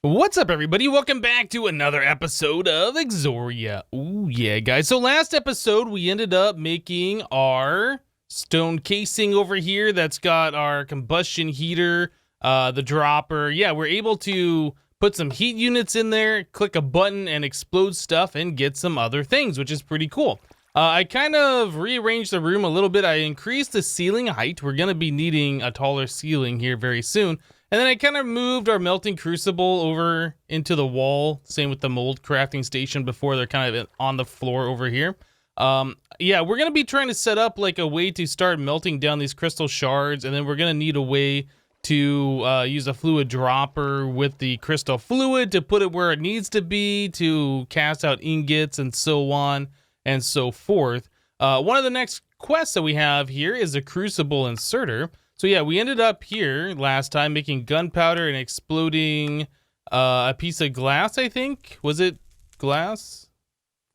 What's up, everybody? Welcome back to another episode of Exoria. Ooh, yeah, guys. So last episode, we ended up making our stone casing over here that's got our combustion heater, the dropper. Yeah, we're able to put some heat units in there, click a button, and explode stuff and get some other things, which is pretty cool. I kind of rearranged the room a little bit. I increased the ceiling height. We're going to be needing a taller ceiling here very soon. And then I kind of moved our melting crucible over into the wall. Same with the mold crafting station before. They're kind of on the floor over here. Yeah, we're going to be trying to set up like a way to start melting down these crystal shards. And then we're going to need a way to use a fluid dropper with the crystal fluid to put it where it needs to be to cast out ingots and so on and so forth. One of the next quests that we have here is a Crucible Inserter. So yeah, we ended up here last time making gunpowder and exploding a piece of glass, I think. Was it glass?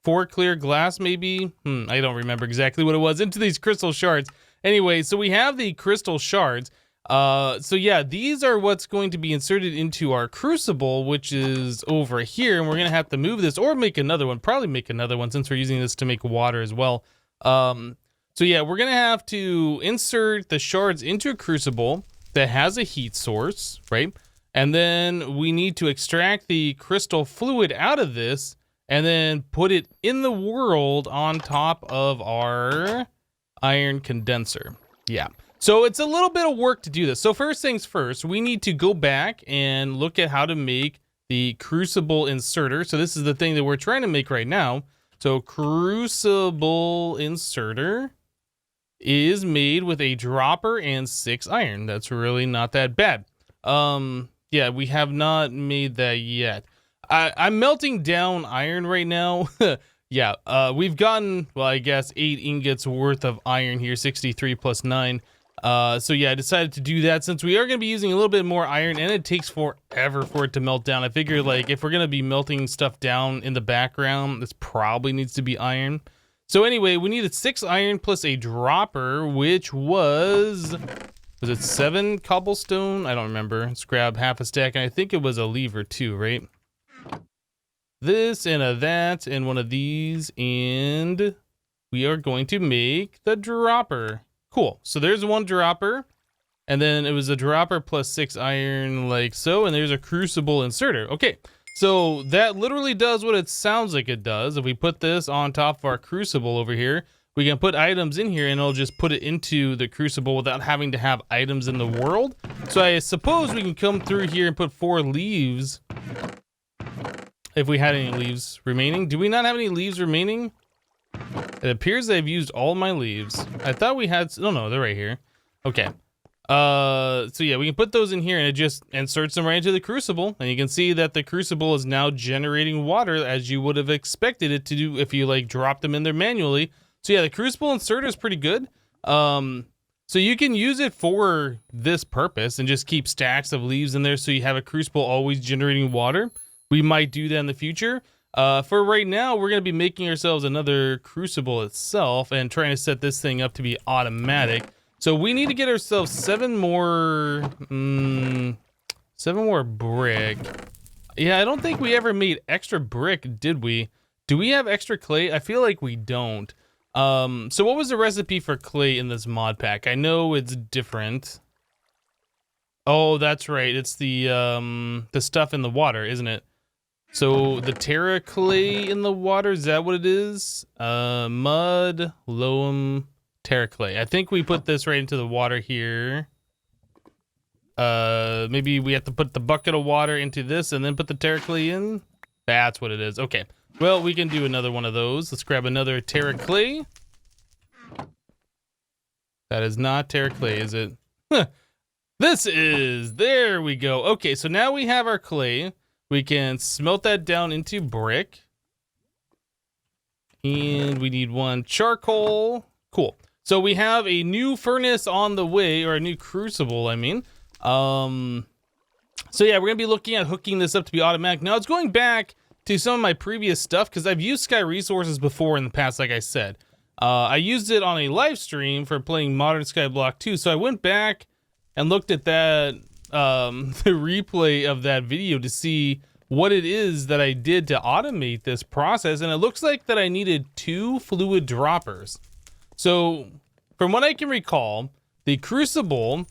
4 clear glass, maybe? I don't remember exactly what it was. Into these crystal shards. Anyway, so we have the crystal shards. So yeah, these are what's going to be inserted into our crucible, which is over here. And we're going to have to move this or make another one. Probably make another one since we're using this to make water as well. So yeah, we're going to have to insert the shards into a crucible that has a heat source, right? And then we need to extract the crystal fluid out of this and then put it in the world on top of our iron condenser. Yeah. So it's a little bit of work to do this. So first things first, we need to go back and look at how to make the Crucible Inserter. So this is the thing that we're trying to make right now. So Crucible Inserter is made with a dropper and 6 iron. That's really not that bad. Yeah, we have not made that yet. I'm melting down iron right now. Yeah, we've gotten, well, I guess 8 ingots worth of iron here, 63 plus 9. So yeah, I decided to do that since we are going to be using a little bit more iron and it takes forever for it to melt down. I figure like if we're going to be melting stuff down in the background, this probably needs to be iron. So anyway, we needed 6 iron plus a dropper, which was it 7 cobblestone? I don't remember. Let's grab half a stack, and I think it was a lever too, right? This and a that and one of these, and we are going to make the dropper. Cool. So there's one dropper, and then it was a dropper plus 6 iron like so, and there's a Crucible Inserter. Okay. So that literally does what it sounds like it does. If we put this on top of our crucible over here, we can put items in here and it'll just put it into the crucible without having to have items in the world. So I suppose we can come through here and put 4 leaves. If we had any leaves remaining. Do we not have any leaves remaining? It appears I've used all my leaves. I thought we had, no, they're right here. Okay. So yeah, we can put those in here and it just inserts them right into the crucible, and you can see that the crucible is now generating water as you would have expected it to do if you like drop them in there manually. So yeah, the Crucible Inserter is pretty good. So you can use it for this purpose and just keep stacks of leaves in there so you have a crucible always generating water. We might do that in the future. For right now, we're going to be making ourselves another crucible itself and trying to set this thing up to be automatic. So we need to get ourselves 7 more brick. Yeah, I don't think we ever made extra brick, did we? Do we have extra clay? I feel like we don't. So what was the recipe for clay in this mod pack? I know it's different. Oh, that's right. It's the stuff in the water, isn't it? So the Terra clay in the water, is that what it is? Mud, loam, Terra clay. I think we put this right into the water here. Maybe we have to put the bucket of water into this and then put the Terra clay in. That's what it is. Okay. Well, we can do another one of those. Let's grab another Terra clay. That is not Terra clay, is it? This is. There we go. Okay, so now we have our clay. We can smelt that down into brick. And we need 1 charcoal. Cool. So we have a new furnace on the way, or a new crucible, I mean. So yeah, we're gonna be looking at hooking this up to be automatic. Now it's going back to some of my previous stuff because I've used Sky Resources before in the past, like I said. I used it on a live stream for playing Modern Skyblock 2, so I went back and looked at that the replay of that video to see what it is that I did to automate this process, and it looks like that I needed 2 fluid droppers. So from what I can recall, the Crucible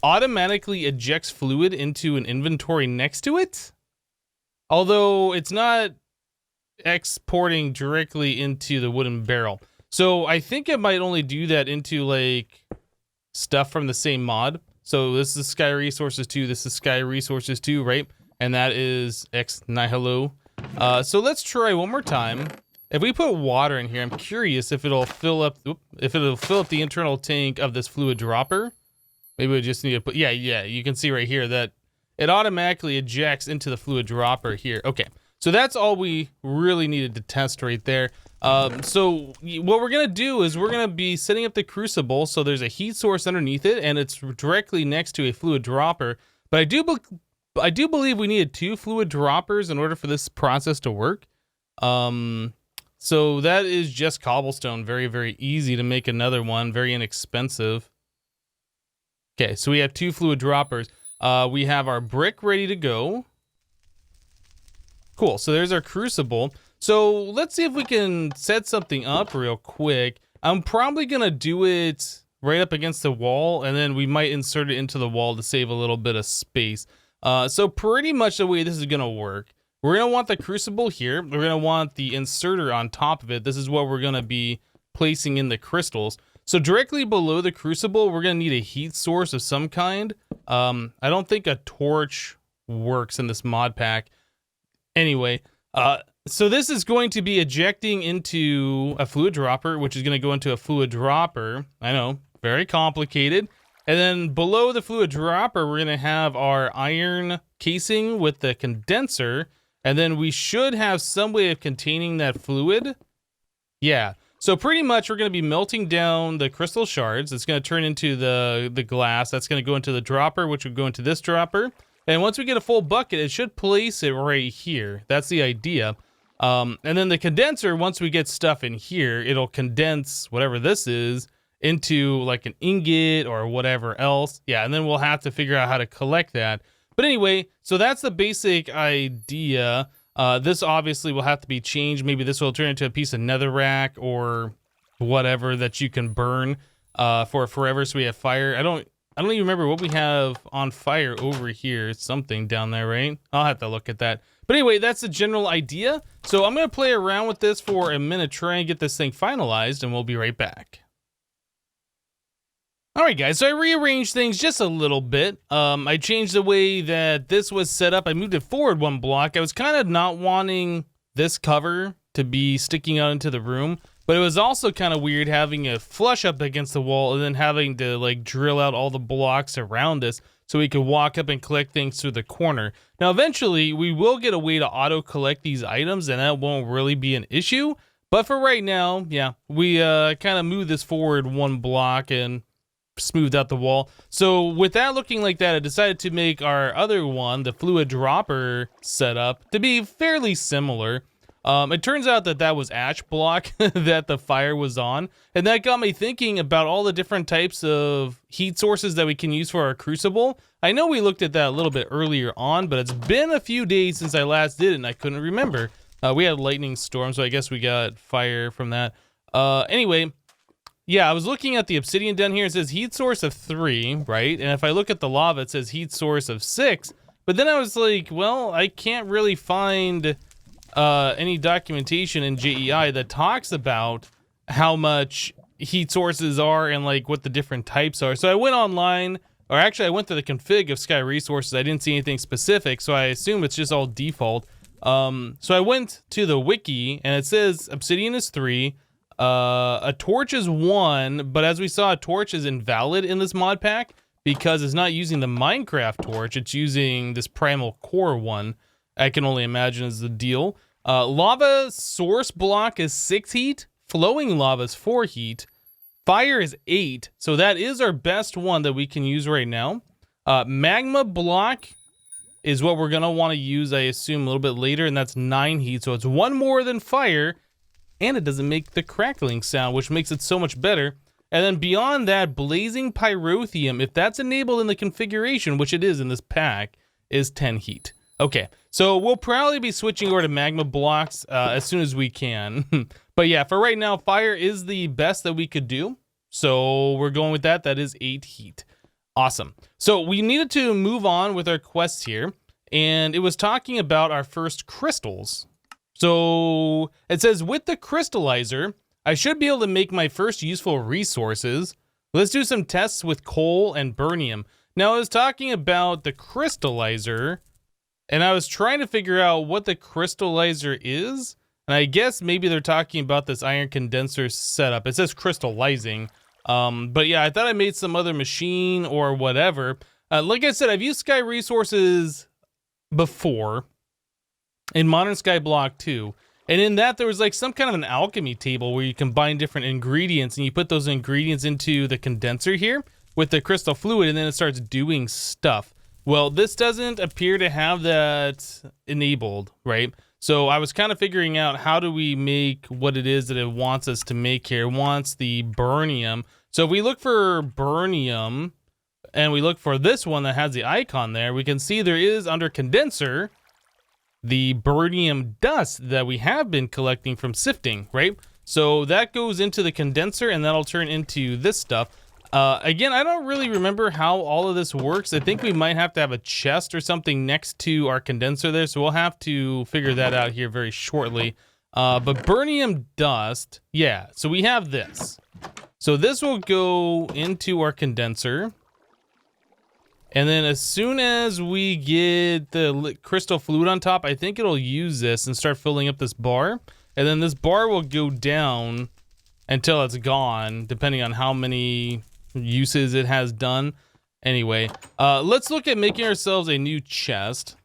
automatically ejects fluid into an inventory next to it, although it's not exporting directly into the wooden barrel. So I think it might only do that into like stuff from the same mod. So this is Sky Resources 2, this is Sky Resources 2, right? And that is Ex Nihilo. So let's try one more time. If we put water in here, I'm curious if it'll fill up the internal tank of this fluid dropper. Maybe we just need to put, yeah, you can see right here that it automatically ejects into the fluid dropper here. Okay, so that's all we really needed to test right there. So what we're gonna do is we're gonna be setting up the Crucible so there's a heat source underneath it and it's directly next to a fluid dropper. But I do believe we needed 2 fluid droppers in order for this process to work. So that is just cobblestone. Very, very easy to make another one. Very inexpensive. Okay, so we have 2 fluid droppers. We have our brick ready to go. Cool, so there's our Crucible. So let's see if we can set something up real quick. I'm probably gonna do it right up against the wall, and then we might insert it into the wall to save a little bit of space. So pretty much the way this is gonna work, we're gonna want the Crucible here. We're gonna want the inserter on top of it. This is what we're gonna be placing in the crystals. So directly below the Crucible, we're gonna need a heat source of some kind. I don't think a torch works in this mod pack. Anyway, so this is going to be ejecting into a fluid dropper, which is gonna go into a fluid dropper. I know, very complicated. And then below the fluid dropper, we're gonna have our iron casing with the condenser, and then we should have some way of containing that fluid. Yeah, so pretty much we're gonna be melting down the crystal shards. It's gonna turn into the glass. That's gonna go into the dropper, which would go into this dropper. And once we get a full bucket, it should place it right here. That's the idea. And then the condenser, once we get stuff in here, it'll condense whatever this is into like an ingot or whatever else. Yeah, and then we'll have to figure out how to collect that. But anyway, so that's the basic idea. This obviously will have to be changed. Maybe this will turn into a piece of netherrack or whatever that you can burn for forever, so we have fire. I don't even remember what we have on fire over here. It's something down there, right? I'll have to look at that. But anyway, that's the general idea. So I'm gonna play around with this for a minute, try and get this thing finalized, and we'll be right back. Alright guys, so I rearranged things just a little bit. I changed the way that this was set up. I moved it forward 1 block. I was kind of not wanting this cover to be sticking out into the room, but it was also kind of weird having it flush up against the wall and then having to like drill out all the blocks around us so we could walk up and collect things through the corner. Now eventually we will get a way to auto collect these items and that won't really be an issue, but for right now, yeah, we kind of moved this forward 1 block and smoothed out the wall. So with that looking like that, I decided to make our other one, the fluid dropper setup, to be fairly similar. It turns out that that was ash block that the fire was on, and that got me thinking about all the different types of heat sources that we can use for our Crucible. I know we looked at that a little bit earlier on, but it's been a few days since I last did it and I couldn't remember. We had lightning storm, so I guess we got fire from that. Anyway, yeah, I was looking at the obsidian down here. It says heat source of 3, right? And if I look at the lava, it says heat source of 6. But then I was like, well, I can't really find any documentation in JEI that talks about how much heat sources are and like what the different types are. So I went online, or actually I went to the config of Sky Resources. I didn't see anything specific, so I assume it's just all default. So I went to the wiki and it says obsidian is 3. A torch is 1, but as we saw, a torch is invalid in this mod pack because it's not using the Minecraft torch, it's using this primal core one. I can only imagine is the deal. Lava source block is 6 heat, flowing lava is 4 heat, fire is 8, so that is our best one that we can use right now. Magma block is what we're gonna want to use, I assume, a little bit later, and that's 9 heat, so it's 1 more than fire. And it doesn't make the crackling sound, which makes it so much better. And then beyond that, blazing pyrotheum, if that's enabled in the configuration, which it is in this pack, is 10 heat. Okay, so we'll probably be switching over to magma blocks as soon as we can. But yeah, for right now, fire is the best that we could do. So we're going with that. That is 8 heat. Awesome. So we needed to move on with our quests here. And it was talking about our first crystals. So it says, with the crystallizer, I should be able to make my first useful resources. Let's do some tests with coal and burnium. Now I was talking about the crystallizer, and I was trying to figure out what the crystallizer is. And I guess maybe they're talking about this iron condenser setup. It says crystallizing. But yeah, I thought I made some other machine or whatever. Like I said, I've used Sky Resources before in Modern Skyblock 2. And in that, there was like some kind of an alchemy table where you combine different ingredients and you put those ingredients into the condenser here with the crystal fluid, and then it starts doing stuff. Well, this doesn't appear to have that enabled, right? So I was kind of figuring out how do we make what it is that it wants us to make here. It wants the burnium. So if we look for burnium and we look for this one that has the icon there, we can see there is under condenser the burnium dust that we have been collecting from sifting, right? So that goes into the condenser and that'll turn into this stuff. Again, I don't really remember how all of this works. I think we might have to have a chest or something next to our condenser there, so we'll have to figure that out here very shortly. But burnium dust, yeah, so we have this. So this will go into our condenser. And then as soon as we get the crystal fluid on top, I think it'll use this and start filling up this bar. And then this bar will go down until it's gone, depending on how many uses it has done. Anyway, let's look at making ourselves a new chest.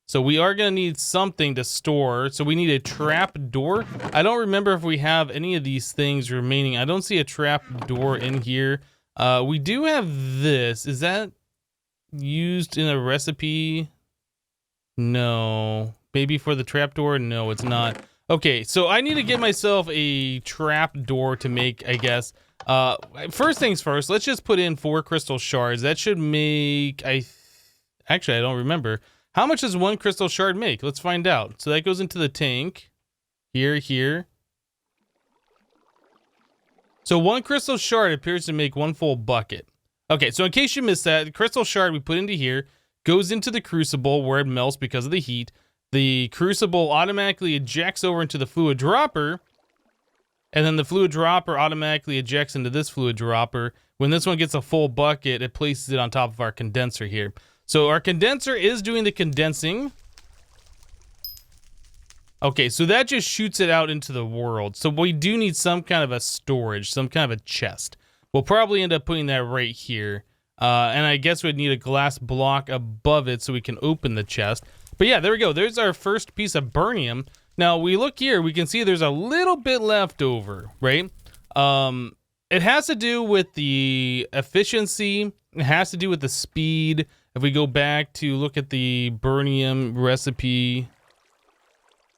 So we are gonna need something to store. So we need a trap door. I don't remember if we have any of these things remaining. I don't see a trap door in here. We do have this. Is that used in a recipe? No. Maybe for the trapdoor? No, it's not. Okay, so I need to get myself a trap door to make, I guess. First things first, let's just put in 4 crystal shards. That should make, actually, I don't remember. How much does 1 crystal shard make? Let's find out. So that goes into the tank. Here. So 1 crystal shard appears to make 1 full bucket. Okay, so in case you missed that, the crystal shard we put into here goes into the crucible where it melts because of the heat. The crucible automatically ejects over into the fluid dropper, and then the fluid dropper automatically ejects into this fluid dropper. When this one gets a full bucket, it places it on top of our condenser here. So our condenser is doing the condensing. Okay, so that just shoots it out into the world. So we do need some kind of a storage, some kind of a chest. We'll probably end up putting that right here. And I guess we'd need a glass block above it so we can open the chest. But yeah, there we go. There's our first piece of burnium. Now, we look here, we can see there's a little bit left over, right? It has to do with the efficiency. It has to do with the speed. If we go back to look at the burnium recipe,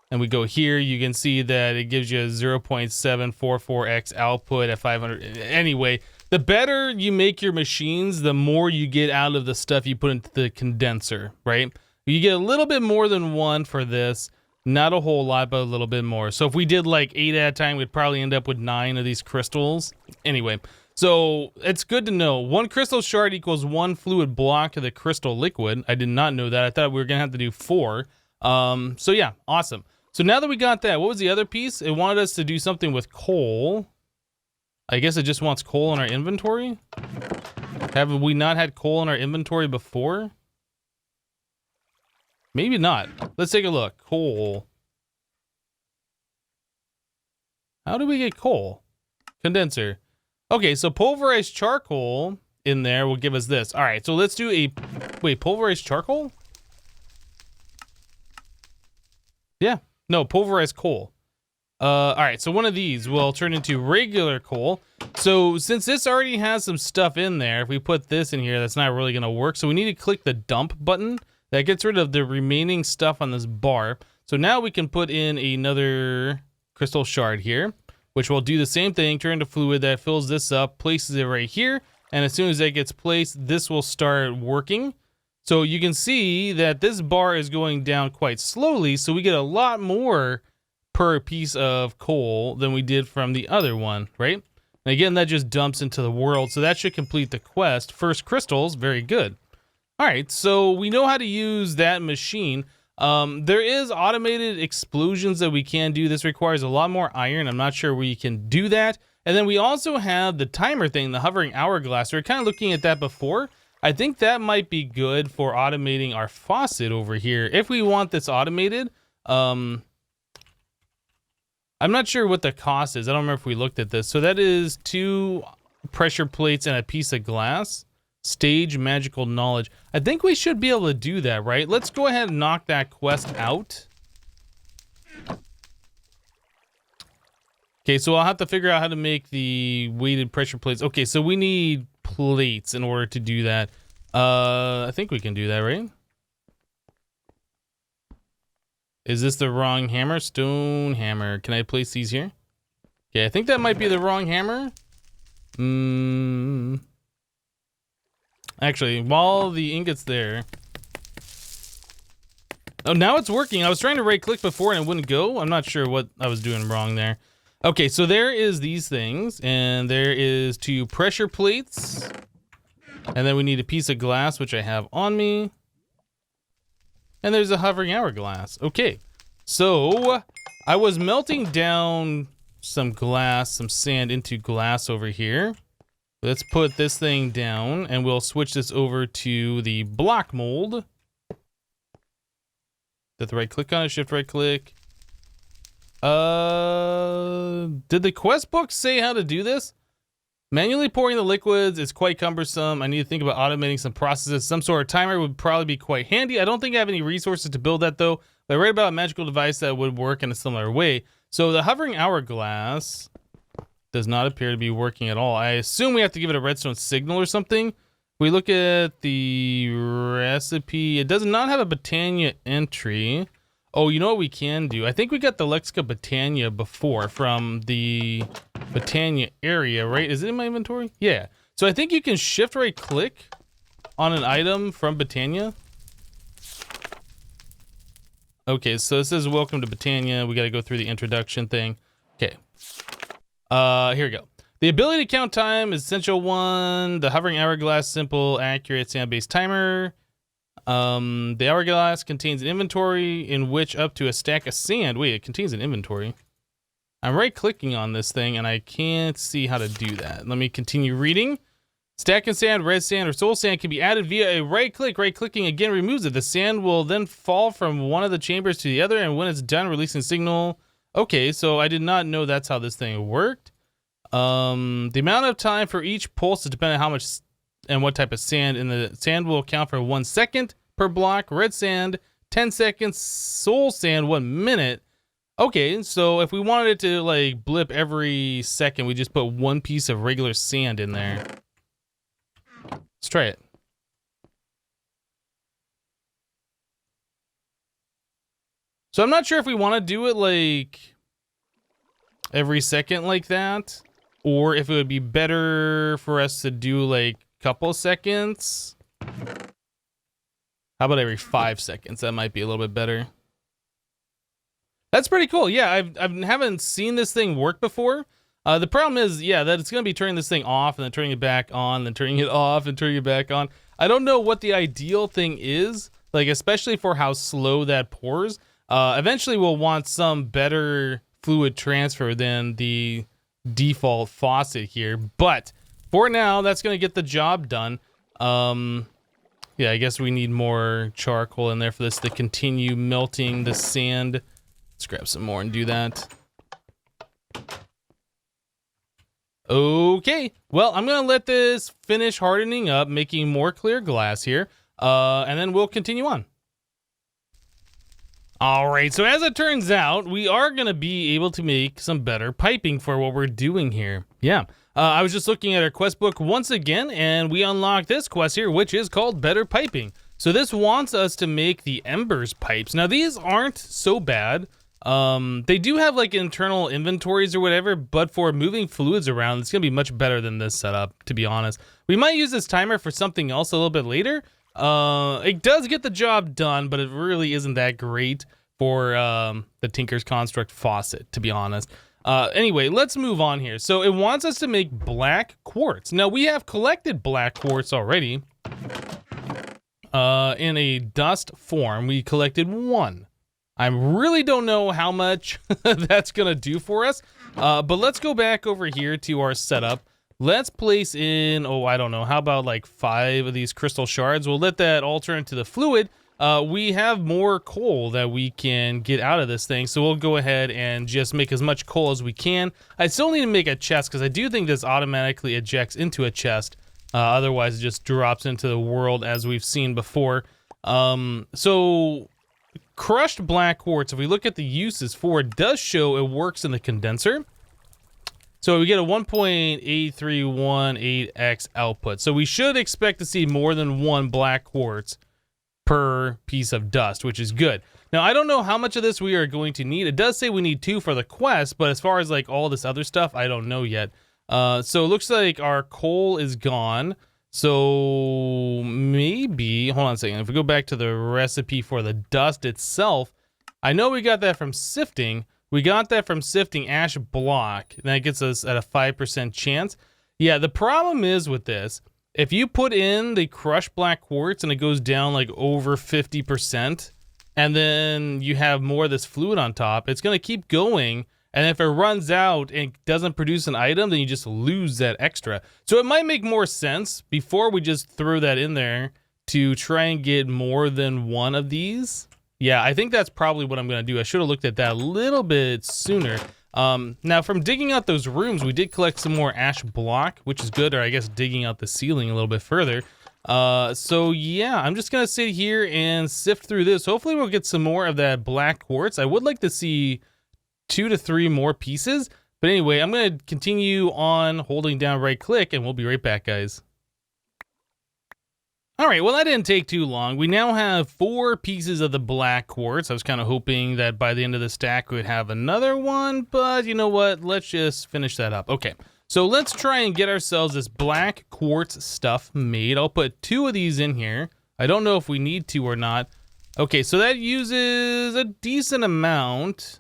and we go here, you can see that it gives you a 0.744x output at 500. Anyway, the better you make your machines, the more you get out of the stuff you put into the condenser, right? You get a little bit more than 1 for this. Not a whole lot, but a little bit more. So if we did like 8 at a time, we'd probably end up with 9 of these crystals. Anyway, so it's good to know. 1 crystal shard equals 1 fluid block of the crystal liquid. I did not know that. I thought we were gonna have to do 4. So yeah, awesome. So now that we got that, what was the other piece? It wanted us to do something with coal. I guess it just wants coal in our inventory. Have we not had coal in our inventory before? Maybe not. Let's take a look. Coal. How do we get coal? Condenser. Okay, so pulverized charcoal in there will give us this. All right, so let's do a... Wait, pulverized charcoal? Yeah. No, pulverized coal. All right, so one of these will turn into regular coal. So since this already has some stuff in there, if we put this in here, that's not really going to work. So we need to click the dump button. That gets rid of the remaining stuff on this bar. So now we can put in another crystal shard here. which will do the same thing, turn into fluid that fills this up, places it right here, and as soon as that gets placed, this will start working. So you can see that this bar is going down quite slowly, so we get a lot more per piece of coal than we did from the other one, right? And again, that just dumps into the world, so that should complete the quest. First crystals, very good. All right, so we know how to use that machine. There is automated explosions that we can do. This requires a lot more iron. I'm not sure we can do that. And then we also have the timer thing, the hovering hourglass. We were kind of looking at that before. I think that might be good for automating our faucet over here. If we want this automated, I'm not sure what the cost is. I don't remember if we looked at this. So that is 2 pressure plates and a piece of glass. Stage magical knowledge. I think we should be able to do that, right? Let's go ahead and knock that quest out. Okay, so I'll have to figure out how to make the weighted pressure plates. Okay, so we need plates in order to do that. I think we can do that, right? Is this the wrong hammer? Stone hammer. Can I place these here? Okay, I think that might be the wrong hammer. Actually, while the ingot's there. Oh, now it's working. I was trying to right click before and it wouldn't go. I'm not sure what I was doing wrong there. Okay, so there is these things, and there is 2 pressure plates. And then we need a piece of glass, which I have on me. And there's a hovering hourglass. Okay, so I was melting down some glass, some sand into glass over here. Let's put this thing down, and we'll switch this over to the block mold. Did the right click on it? Shift right click. Did the quest book say how to do this? Manually pouring the liquids is quite cumbersome. I need to think about automating some processes. Some sort of timer would probably be quite handy. I don't think I have any resources to build that though. But I read about a magical device that would work in a similar way. So the hovering hourglass does not appear to be working at all. I assume we have to give it a redstone signal or something. If we look at the recipe, it does not have a Botania entry. Oh, you know what we can do? I think we got the Lexica Botania before from the Botania area, right? Is it in my inventory? Yeah. So I think you can shift right click on an item from Botania. Okay, so it says welcome to Botania. We got to go through the introduction thing. Okay. Here we go. The ability to count time is essential 1. The hovering hourglass, simple, accurate, sand-based timer. The hourglass contains an inventory in which up to a stack of sand. Wait, it contains an inventory. I'm right clicking on this thing and I can't see how to do that. Let me continue reading. Stack and sand, red sand, or soul sand can be added via a right click. Right clicking again removes it. The sand will then fall from one of the chambers to the other, and when it's done, releasing a signal. Okay, so I did not know that's how this thing worked. The amount of time for each pulse is dependent on how much and what type of sand, and the sand will count for 1 second per block. Red sand, 10 seconds. Soul sand, 1 minute. Okay, so if we wanted it to like blip every second, we just put 1 piece of regular sand in there. Let's try it. So I'm not sure if we want to do it like every second like that, or if it would be better for us to do like couple seconds. How about every 5 seconds? That might be a little bit better. That's pretty cool. Yeah, I haven't seen this thing work before. The problem is, yeah, that it's going to be turning this thing off and then turning it back on, then turning it off and turning it back on. I don't know what the ideal thing is, like especially for how slow that pours. Eventually we'll want some better fluid transfer than the default faucet here, but for now, that's going to get the job done. Yeah, I guess we need more charcoal in there for this to continue melting the sand. Let's grab some more and do that. Okay, well, I'm gonna let this finish hardening up, making more clear glass here, and then we'll continue on. All right, so as it turns out, we are gonna be able to make some better piping for what we're doing here. Yeah, I was just looking at our quest book once again, and we unlocked this quest here, which is called Better Piping. So this wants us to make the embers pipes. Now these aren't so bad. They do have like internal inventories or whatever, but for moving fluids around, it's gonna be much better than this setup, to be honest. We might use this timer for something else a little bit later. It does get the job done, but it really isn't that great for the Tinker's Construct faucet, to be honest. Anyway, let's move on here. So it wants us to make black quartz. Now we have collected black quartz already. In a dust form, we collected 1. I really don't know how much that's gonna do for us, but let's go back over here to our setup. Let's place in, oh, I don't know, how about like 5 of these crystal shards? We'll let that all turn into the fluid. We have more coal that we can get out of this thing, so we'll go ahead and just make as much coal as we can. I still need to make a chest, because I do think this automatically ejects into a chest. Otherwise, it just drops into the world, as we've seen before. So crushed black quartz, if we look at the uses for it, does show it works in the condenser. So we get a 1.8318x output. So we should expect to see more than 1 black quartz per piece of dust, which is good. Now, I don't know how much of this we are going to need. It does say we need 2 for the quest, but as far as like all this other stuff, I don't know yet. So it looks like our coal is gone. So maybe, hold on a second. If we go back to the recipe for the dust itself, I know we got that from sifting. We got that from sifting ash block. And that gets us at a 5% chance. Yeah, the problem is with this, if you put in the crushed black quartz and it goes down like over 50%, and then you have more of this fluid on top, it's going to keep going. And if it runs out and doesn't produce an item, then you just lose that extra. So it might make more sense before we just throw that in there to try and get more than 1 of these. Yeah, I think that's probably what I'm going to do. I should have looked at that a little bit sooner. Now, from digging out those rooms, we did collect some more ash block, which is good, or I guess digging out the ceiling a little bit further. So yeah, I'm just going to sit here and sift through this. Hopefully we'll get some more of that black quartz. I would like to see 2 to 3 more pieces. But anyway, I'm going to continue on holding down right click, and we'll be right back, guys. All right, well, that didn't take too long. We now have 4 pieces of the black quartz. I was kind of hoping that by the end of the stack, we would have another one, but you know what? Let's just finish that up. Okay, so let's try and get ourselves this black quartz stuff made. I'll put 2 of these in here. I don't know if we need to or not. Okay, so that uses a decent amount.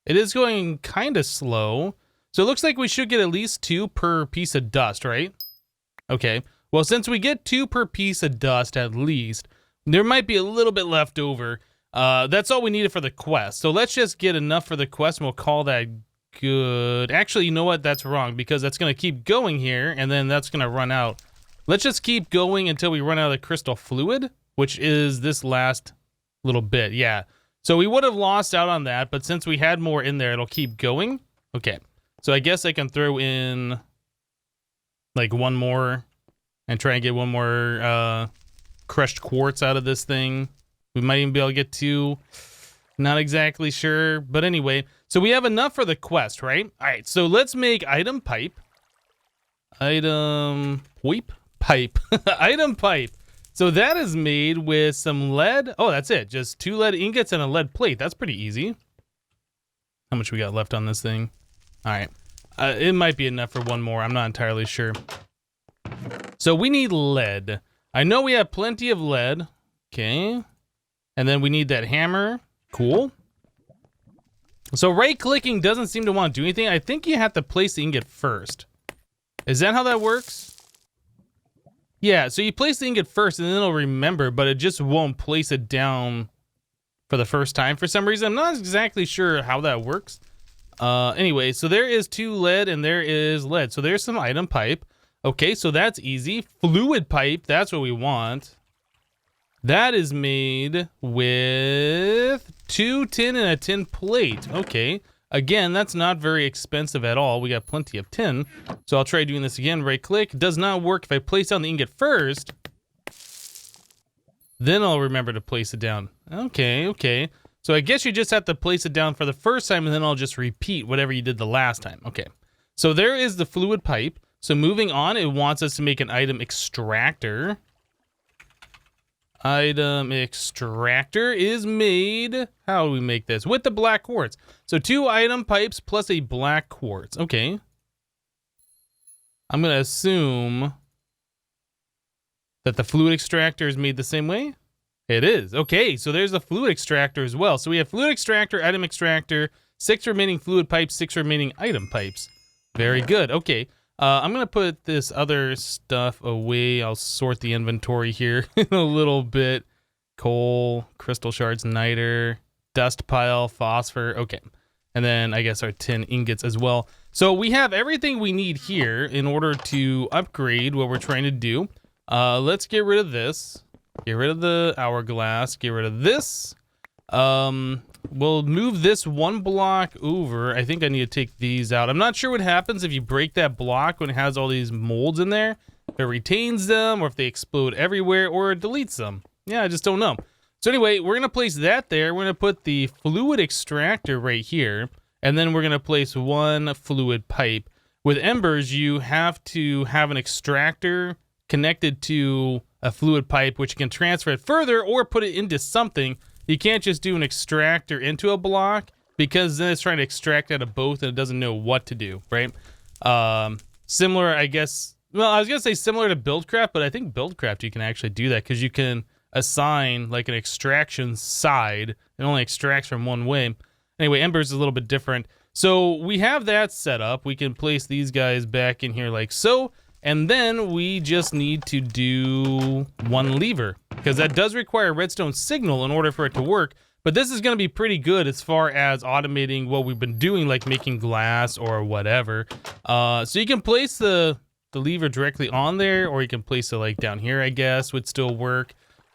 It is going kind of slow. So it looks like we should get at least 2 per piece of dust, right? Okay. Well, since we get 2 per piece of dust at least, there might be a little bit left over. That's all we needed for the quest. So let's just get enough for the quest and we'll call that good. Actually, you know what? That's wrong because that's going to keep going here and then that's going to run out. Let's just keep going until we run out of the crystal fluid, which is this last little bit. Yeah. So we would have lost out on that, but since we had more in there, it'll keep going. Okay. So I guess I can throw in like 1 more. And try and get 1 more crushed quartz out of this thing. We might even be able to get 2. Not exactly sure. But anyway, so we have enough for the quest, right? All right, so let's make item pipe. Item pipe. Item pipe. So that is made with some lead. Oh, that's it. Just 2 lead ingots and a lead plate. That's pretty easy. How much we got left on this thing? All right. It might be enough for 1 more. I'm not entirely sure. So we need lead. I know we have plenty of lead. Okay. And then we need that hammer. Cool. So right-clicking doesn't seem to want to do anything. I think you have to place the ingot first. Is that how that works? Yeah, so you place the ingot first and then it'll remember, but it just won't place it down for the first time for some reason. I'm not exactly sure how that works. Anyway, so there is 2 lead and there is lead. So there's some item pipe. Okay, so that's easy. Fluid pipe, that's what we want. That is made with 2 tin and a tin plate. Okay, again, that's not very expensive at all. We got plenty of tin. So I'll try doing this again. Right click. Does not work if I place down the ingot first. Then I'll remember to place it down. Okay. So I guess you just have to place it down for the first time and then I'll just repeat whatever you did the last time. Okay, so there is the fluid pipe. So moving on, it wants us to make an item extractor. Item extractor is made. How do we make this? With the black quartz. So 2 item pipes plus a black quartz. Okay. I'm going to assume that the fluid extractor is made the same way. It is. Okay, so there's the fluid extractor as well. So we have fluid extractor, item extractor, 6 remaining fluid pipes, 6 remaining item pipes. Very good. Okay. I'm going to put this other stuff away. I'll sort the inventory here in a little bit. Coal, crystal shards, niter, dust pile, phosphor. Okay. And then I guess our tin ingots as well. So we have everything we need here in order to upgrade what we're trying to do. Let's get rid of this. Get rid of the hourglass. Get rid of this. We'll move this 1 block over. I think I need to take these out. I'm not sure what happens if you break that block when it has all these molds in there. If it retains them, or if they explode everywhere, or it deletes them. Yeah, I just don't know. So anyway, we're going to place that there. We're going to put the fluid extractor right here. And then we're going to place 1 fluid pipe. With embers, you have to have an extractor connected to a fluid pipe, which can transfer it further or put it into something. You can't just do an extractor into a block, because then it's trying to extract out of both and it doesn't know what to do, right? Similar, I guess. Well, I was going to say similar to Buildcraft, but I think Buildcraft you can actually do that, because you can assign like an extraction side. It only extracts from one way. Anyway, Embers is a little bit different. So we have that set up. We can place these guys back in here like so. And then we just need to do 1 lever, because that does require a redstone signal in order for it to work. But this is going to be pretty good as far as automating what we've been doing, like making glass or whatever. So you can place the lever directly on there, or you can place it like down here, I guess, would still work.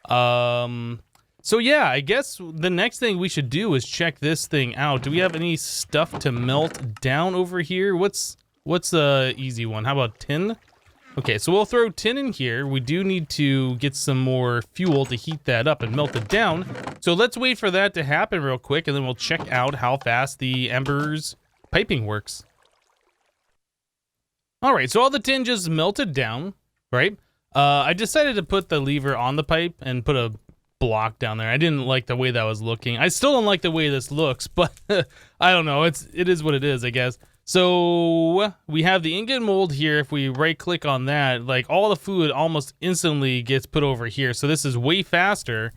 So yeah, I guess the next thing we should do is check this thing out. Do we have any stuff to melt down over here? What's the easy one? How about tin? Okay, so we'll throw tin in here. We do need to get some more fuel to heat that up and melt it down. So let's wait for that to happen real quick, and then we'll check out how fast the embers piping works. All right, so all the tin just melted down, right? I decided to put the lever on the pipe and put a block down there. I didn't like the way that was looking. I still don't like the way this looks, but I don't know. It is what it is, I guess. So we have the ingot mold here. If we right click on that, like all the fluid almost instantly gets put over here. So this is way faster.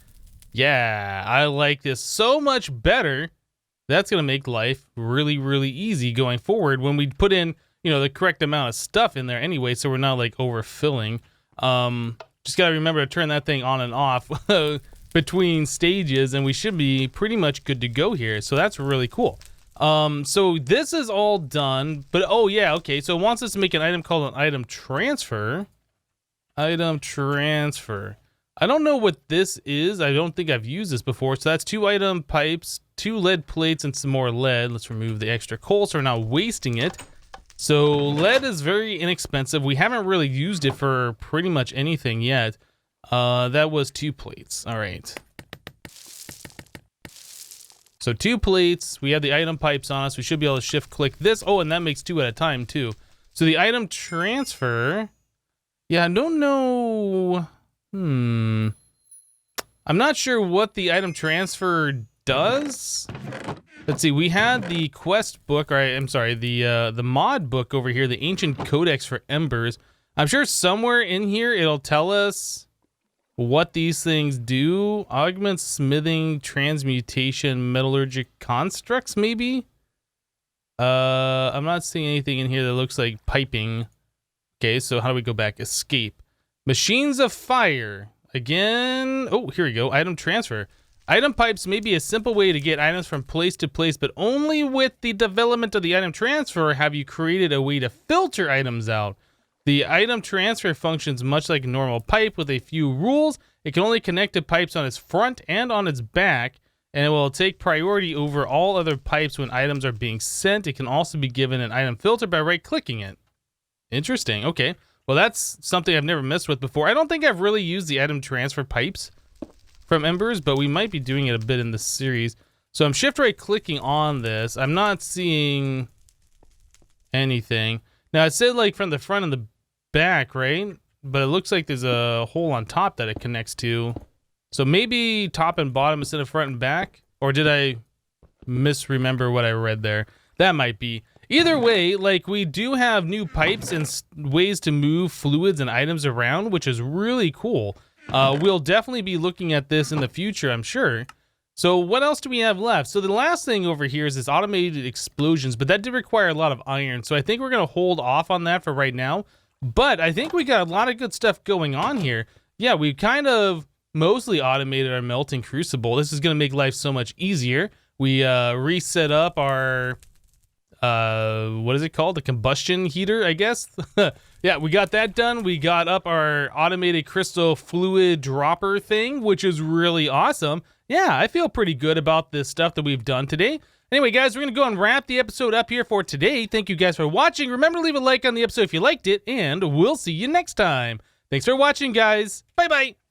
Yeah, I like this so much better. That's going to make life really, really easy going forward when we put in, you know, the correct amount of stuff in there anyway, so we're not like overfilling. Just got to remember to turn that thing on and off between stages, and we should be pretty much good to go here. So that's really cool. So this is all done, but oh yeah, okay. So it wants us to make an item called an item transfer. Item transfer. I don't know what this is. I don't think I've used this before. So that's 2 item pipes, 2 lead plates, and some more lead. Let's remove the extra coal so we're not wasting it. So lead is very inexpensive. We haven't really used it for pretty much anything yet. That was 2 plates. All right. So 2 plates, we have the item pipes on us. We should be able to shift click this. Oh, and that makes 2 at a time too. So the item transfer, yeah, I don't know. I'm not sure what the item transfer does. Let's see, we had the quest book, or I'm sorry, the mod book over here, the ancient codex for embers. I'm sure somewhere in here it'll tell us what these things do. Augment smithing, transmutation, metallurgic constructs, maybe? I'm not seeing anything in here that looks like piping. Okay, so how do we go back? Escape. Machines of fire. Again, oh, here we go. Item transfer. Item pipes may be a simple way to get items from place to place, but only with the development of the item transfer have you created a way to filter items out. The item transfer functions much like a normal pipe with a few rules. It can only connect to pipes on its front and on its back, and it will take priority over all other pipes when items are being sent. It can also be given an item filter by right-clicking it. Interesting. Okay. Well, that's something I've never messed with before. I don't think I've really used the item transfer pipes from embers, but we might be doing it a bit in this series. So I'm shift right-clicking on this. I'm not seeing anything. Now, it said like from the front and the back, right? But it looks like there's a hole on top that it connects to. So maybe top and bottom instead of front and back? Or did I misremember what I read there? That might be. Either way, like, we do have new pipes and ways to move fluids and items around, which is really cool. We'll definitely be looking at this in the future, I'm sure. So what else do we have left? So the last thing over here is this automated explosions, but that did require a lot of iron. So I think we're going to hold off on that for right now. But I think we got a lot of good stuff going on here. Yeah, we kind of mostly automated our melting crucible. This is going to make life so much easier. We reset up our, what is it called? The combustion heater, I guess. Yeah, we got that done. We got up our automated crystal fluid dropper thing, which is really awesome. Yeah, I feel pretty good about this stuff that we've done today. Anyway, guys, we're going to go and wrap the episode up here for today. Thank you guys for watching. Remember to leave a like on the episode if you liked it, and we'll see you next time. Thanks for watching, guys. Bye-bye.